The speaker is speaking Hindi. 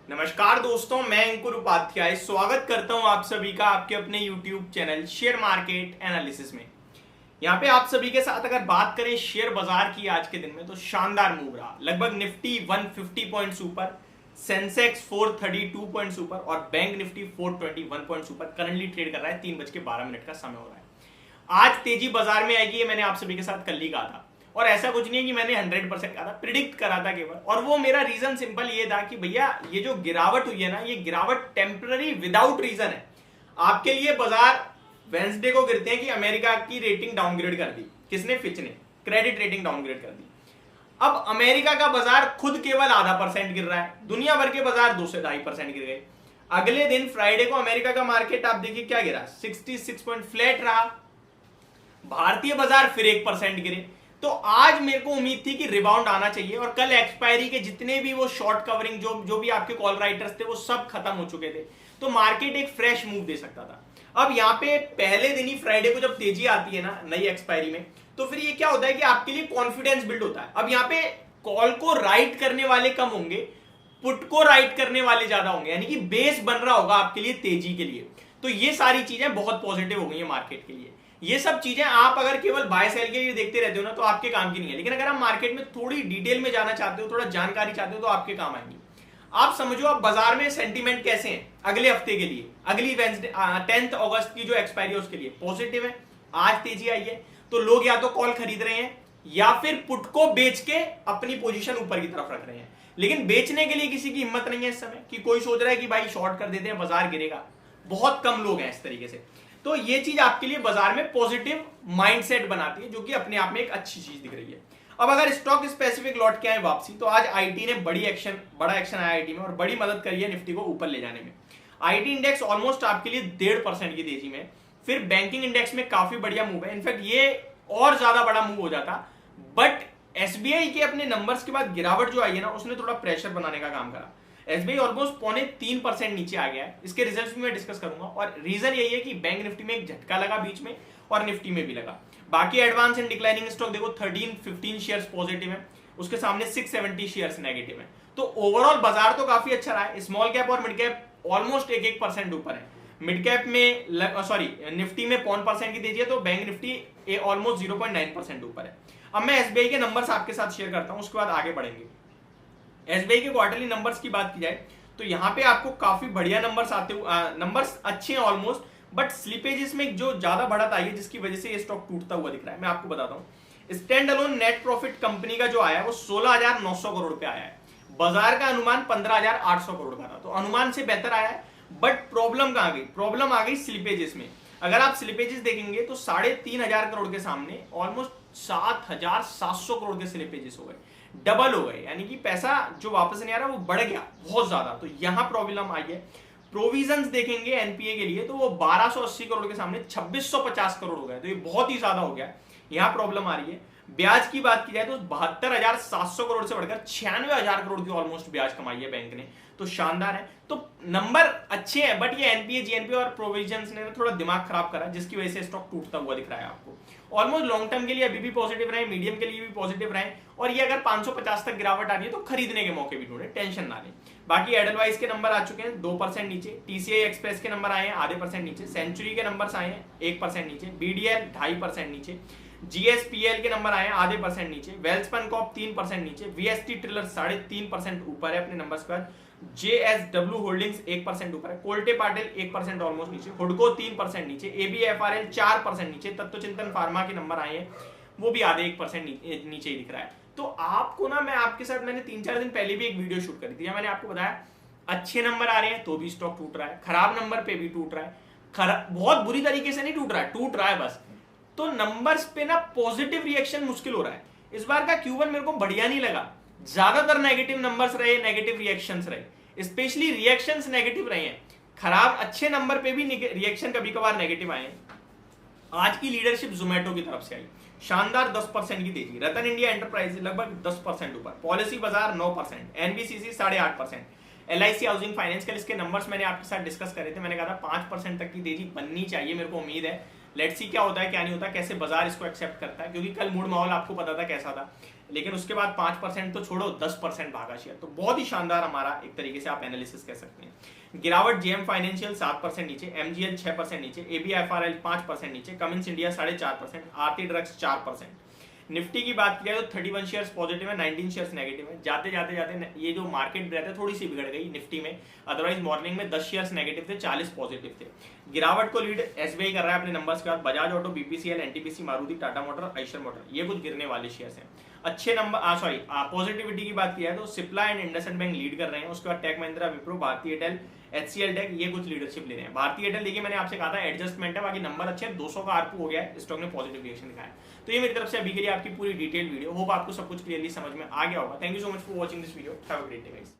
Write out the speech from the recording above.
नमस्कार दोस्तों, मैं अंकुर उपाध्याय स्वागत करता हूं आप सभी का आपके अपने YouTube channel share market analysis में। यहां पे आप सभी के साथ अगर बात करें शेयर बाजार की आज के दिन में, तो शानदार मूव रहा। लगभग निफ्टी 150 पॉइंट्स ऊपर, सेंसेक्स 432 पॉइंट्स ऊपर और बैंक निफ्टी 421 पॉइंट्स ऊपर करंटली ट्रेड कर रहा है। 3:12 का समय हो रहा है। आज तेजी बाजार में आएगी, ये मैंने आप सभी के साथ कल ही कहा था। और ऐसा कुछ नहीं है कि मैंने 100% कहा था, प्रिडिक्ट करा था केवल। और वो मेरा रीजन सिंपल ये था कि भैया ये जो गिरावट हुई है ना, ये गिरावट टेम्पररी विदाउट रीजन है। आपके लिए बाजार वेंसडे को गिरते हैं कि अमेरिका की रेटिंग डाउनग्रेड कर दी। किसने? फिच ने क्रेडिट रेटिंग डाउनग्रेड कर दी। अब अमेरिका का बाजार खुद केवल 0.5% गिर रहा है, दुनिया भर के बाजार 2 से 2.5% गिर गए। अगले दिन फ्राइडे को अमेरिका का मार्केट आप देखिए क्या गिरा, 66 पॉइंट फ्लैट रहा। भारतीय बाजार फिर 1% गिरे। तो आज मेरे को उम्मीद थी कि रिबाउंड आना चाहिए, और कल एक्सपायरी के जितने भी वो शॉर्ट कवरिंग जो भी आपके कॉल राइटर्स थे वो सब खत्म हो चुके थे, तो मार्केट एक फ्रेश मूव दे सकता था। अब यहाँ पे पहले दिन ही फ्राइडे को जब तेजी आती है ना नई एक्सपायरी में, तो फिर ये क्या होता है कि आपके लिए कॉन्फिडेंस बिल्ड होता है। अब यहाँ पे कॉल को राइट करने वाले कम होंगे, पुट को राइट करने वाले ज्यादा होंगे, यानी कि बेस बन रहा होगा आपके लिए तेजी के लिए। तो ये सारी चीजें बहुत पॉजिटिव हो गई है मार्केट के लिए। ये सब चीजें आप अगर केवल बाय सेल के लिए देखते रहते हो ना, तो आपके काम की नहीं है। लेकिन अगर आप मार्केट में थोड़ी डिटेल में जाना चाहते हो, थोड़ा जानकारी चाहते हो, तो आपके काम आएंगी। आप समझो आप बाजार में सेंटीमेंट कैसे हैं अगले हफ्ते के लिए, अगली वेंसडे 10 अगस्त की जो एक्सपायरी है उसके लिए पॉजिटिव है। आज तेजी आई है तो लोग या तो कॉल खरीद रहे हैं या फिर पुट को बेच के अपनी पोजीशन ऊपर की तरफ रख रहे हैं। लेकिन बेचने के लिए किसी की हिम्मत नहीं है इस समय, कि कोई सोच रहा है कि भाई शॉर्ट कर देते हैं बाजार गिरेगा। बहुत कम लोग हैं इस तरीके से। तो ये चीज आपके लिए बाजार में पॉजिटिव माइंडसेट बनाती है, जो कि अपने आप में एक अच्छी चीज दिख रही है। अब अगर स्टॉक स्पेसिफिक लौट के आए वापसी, तो आज आईटी ने बड़ा एक्शन आया आईटी में, और बड़ी मदद करी है निफ्टी को ऊपर ले जाने में। आईटी इंडेक्स ऑलमोस्ट आपके लिए 1.5% की तेजी में। फिर बैंकिंग इंडेक्स में काफी बढ़िया मूव है, इनफैक्ट ये और ज्यादा बड़ा मूव हो जाता, बट एसबीआई के अपने नंबर्स के बाद गिरावट जो आई है ना, उसने थोड़ा प्रेशर बनाने का काम करा। एसबीआई ऑलमोस्ट 3.25% नीचे आ गया है। इसके रिजल्ट्स भी मैं डिस्कस करूंगा, और रीजन यही है कि बैंक निफ्टी में एक झटका लगा बीच में, और निफ्टी में भी लगा। बाकी एडवांस एंड डिक्लाइनिंग स्टॉक देखो 13-15 शेयर्स पॉजिटिव है, उसके सामने 670 शेयर्स नेगेटिव है। तो ओवरऑल बाजार तो काफी अच्छा रहा है। स्मॉल कैप और मिड कैप ऑलमोस्ट 1% ऊपर है। मिड कैप में निफ्टी में 0.5% की तेजी है, तो बैंक निफ्टी ऑलमोस्ट 0.9% ऊपर है। अब मैं एसबीआई के नंबर्स आपके साथ शेयर करता हूं, उसके बाद आगे बढ़ेंगे। एसबीआई के क्वार्टरली नंबर्स की बात की जाए, तो यहाँ पे आपको काफी बढ़िया नंबर्स आते हुए, नंबर्स अच्छे हैं ऑलमोस्ट, बट स्लिपेजेस में जो ज्यादा बढ़त आई है, जिसकी वजह से ये स्टॉक टूटता हुआ दिख रहा है। मैं आपको बताता हूँ, stand alone net profit company का जो आया है वो 16,900 करोड़ पे आया है। बाजार का अनुमान 15,800 करोड़ का था, तो अनुमान से बेहतर आया है। बट प्रॉब्लम कहाँ गई? प्रॉब्लम आ गई स्लिपेजेस में। अगर आप स्लिपेजेस देखेंगे तो 3,500 करोड़ के सामने ऑलमोस्ट 7,700 करोड़ के स्लिपेजेस हो गए, डबल हो गए, यानी कि पैसा जो वापस नहीं आ रहा वो बढ़ गया बहुत ज्यादा। तो यहां प्रॉब्लम आई है। प्रोविजंस देखेंगे एनपीए के लिए, तो वो 1,280 करोड़ के सामने 2,650 करोड़ हो गए, तो ये बहुत ही ज्यादा हो गया। यहां प्रॉब्लम आ रही है। ब्याज की बात की जाए तो 72,700 करोड़ से बढ़कर 96,000 करोड़ की ऑलमोस्ट ब्याज कमाई है बैंक ने, तो शानदार है। तो नंबर अच्छे हैं, बट ये एनपीए जीएनपी और प्रोविजंस ने थोड़ा दिमाग खराब करा, जिसकी वजह से स्टॉक टूटता हुआ दिख रहा है आपको। ऑलमोस्ट लॉन्ग टर्म के लिए अभी भी पॉजिटिव रहे, मीडियम के लिए भी पॉजिटिव रहे, और ये अगर 550 तक गिरावट आ रही है तो खरीदने के मौके भी ढूंढे, टेंशन ना लें। बाकी एडलवाइस के नंबर आ चुके हैं 2% नीचे, टीसीआई एक्सप्रेस के नंबर आए हैं 0.5% नीचे, सेंचुरी के नंबर आए हैं 1% नीचे, बीडीएल 2.5% नीचे, जीएसपीएल के नंबर आए हैं 0.5% नीचे, वेल्सपन कॉप 3% नीचे, वीएसटी ट्रिलर 3.5% ऊपर है अपने नंबर्स पर, जेएसडब्ल्यू होल्डिंग्स 1% ऊपर है, कोल्टे पाटिल 1% ऑलमोस्ट नीचे, हुडको 3% नीचे, एबीएफआरएल 4% नीचे, तत्व चिंतन फार्मा के नंबर आए हैं वो भी आधे 1% नीचे ही दिख रहा है। तो आपको ना, मैं आपके साथ मैंने 3-4 दिन पहले भी एक वीडियो शूट करी थी, मैंने आपको बताया अच्छे नंबर आ रहे हैं तो भी स्टॉक टूट रहा है, खराब नंबर पे भी टूट रहा है। बहुत बुरी तरीके से नहीं टूट रहा है बस। तो नंबर्स पे ना पॉजिटिव रिएक्शन मुश्किल हो रहा है। इस बार का Q1 मेरे को बढ़िया नहीं लगा, ज्यादातर नेगेटिव नंबर्स रहे, नेगेटिव रिएक्शंस रहे, स्पेशली रिएक्शंस नेगेटिव रहे हैं। खराब अच्छे नंबर पे भी रिएक्शन कभी कभार नेगेटिव आए हैं। आज की लीडरशिप जोमेटो की तरफ से आई, शानदार 10% की तेजी। रतन इंडिया एंटरप्राइज लगभग 10% ऊपर, पॉलिसी बाजार 9%, एनबीसीसी 8.5%, एलआईसी हाउसिंग फाइनेंस के इसके नंबर्स मैंने आपके साथ डिस्कस करे थे। मैंने कहा था 5% तक की तेजी बननी चाहिए, मेरे को उम्मीद है। लेट्स सी क्या होता है क्या नहीं होता, कैसे बाजार इसको एक्सेप्ट करता है, क्योंकि कल मूड माहौल आपको पता था कैसा था। लेकिन उसके बाद 5% तो छोड़ो 10% भागा शेयर। तो बहुत ही शानदार हमारा एक तरीके से आप एनालिसिस कह सकते हैं। गिरावट जेएम फाइनेंशियल 7% नीचे, एमजीएल 6% नीचे, एबीएफआरएल 5% नीचे, कमिंस इंडिया 4.5%, आरती ड्रग्स 4%। निफ्टी की बात किया तो 31 शेयर्स पॉजिटिव है, 19 शेयर्स नेगेटिव है। जाते जाते ये जो मार्केट ब्रेथ है थोड़ी सी बिगड़ गई निफ्टी में, अदरवाइज मॉर्निंग में 10 शेयर्स नेगेटिव थे, 40 पॉजिटिव थे। गिरावट को लीड एसबीआई कर रहा है अपने नंबर्स के बाद, Bajaj auto, BPCL, NTPC, Maruti, Tata motor, Eicher motor, ये कुछ गिरने वाले शेयर्स हैं। अच्छे नंबर पॉजिटिविटी की बात किया है तो Cipla and IndusInd bank lead कर रहे हैं। उसके बाद टेक महिंद्रा, विप्रो, भारतीय एयरटेल, एचसीएल टेक, ये कुछ लीडरशिप ले रहे हैं। भारतीय एयरटेल देखिए मैंने आपसे कहा था एडजस्टमेंट है, बाकी नंबर अच्छे हैं, 200 का आरपू हो गया है, स्टॉक ने पॉजिटिव रिएक्शन दिखाया। तो ये मेरी तरफ से अभी के लिए आपकी पूरी डिटेल वीडियो, होप आपको सब कुछ क्लियरली समझ में आ गया होगा। Thank you so much for watching this video, have a great day guys.